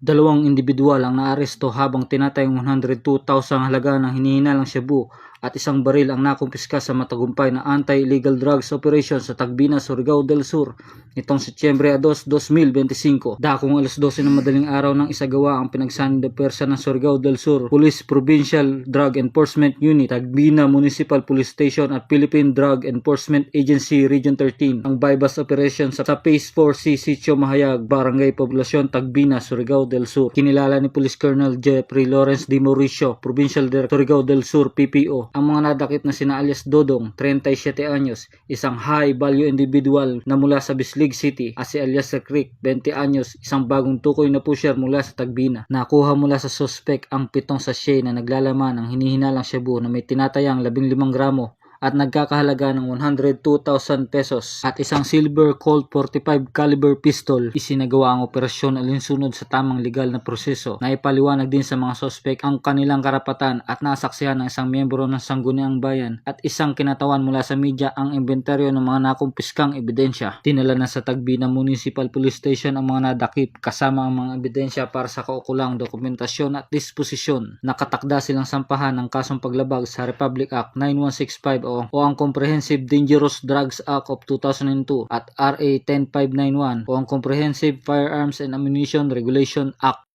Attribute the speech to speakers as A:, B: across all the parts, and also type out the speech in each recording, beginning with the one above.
A: Dalawang individual ang naaresto habang tinatayang 102,000 halaga ng hinihinalang shabu at isang baril ang nakumpiska sa matagumpay na anti-illegal drugs operation sa Tagbina, Surigao del Sur nitong Setyembre 2, 2025. Dakong alas 12 ng madaling araw nang isagawa ang pinagsanib na pwersa ng Surigao del Sur Police Provincial Drug Enforcement Unit, Tagbina Municipal Police Station at Philippine Drug Enforcement Agency Region 13 ang bypass operation sa Phase 4C Sitio Mahayag, Barangay Poblasyon, Tagbina, Surigao del Sur. Kinilala ni Police Colonel Jeffrey Lawrence D. Mauricio, Provincial Director, Surigao del Sur, PPO, ang mga nadakip na sina alias Dodong, 37 anyos, isang high-value individual na mula sa Bislig City, at si alias Creek, 20 anyos, isang bagong tukoy na pusher mula sa Tagbina. Nakuha mula sa suspect ang 7 sachet na naglalaman ng hinihinalang shabu na may tinatayang 15 gramo at nagkakahalaga ng 102,000 pesos at isang silver Colt 45 caliber pistol. Isinagawa ang operasyon alinsunod sa tamang legal na proseso. Naipaliwanag din sa mga sospek ang kanilang karapatan at nasaksihan ng isang miyembro ng Sangguniang Bayan at isang kinatawan mula sa media ang inventaryo ng mga nakumpiskang ebidensya. Dinala na sa Tagbina Municipal Police Station ang mga nadakip kasama ang mga ebidensya para sa kaukulang dokumentasyon at disposisyon. Nakatakda silang sampahan ng kasong paglabag sa Republic Act 9165 o ang Comprehensive Dangerous Drugs Act of 2002 at RA 10591 o ang Comprehensive Firearms and Ammunition Regulation Act.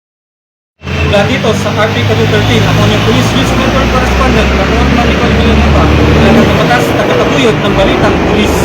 B: Mula dito sa RP Cadu 13, ako ang Police News Network Correspondent, Ramon Manicol Villanueva, taga-tabatas, taga-taguyod ng Balitang Pulis.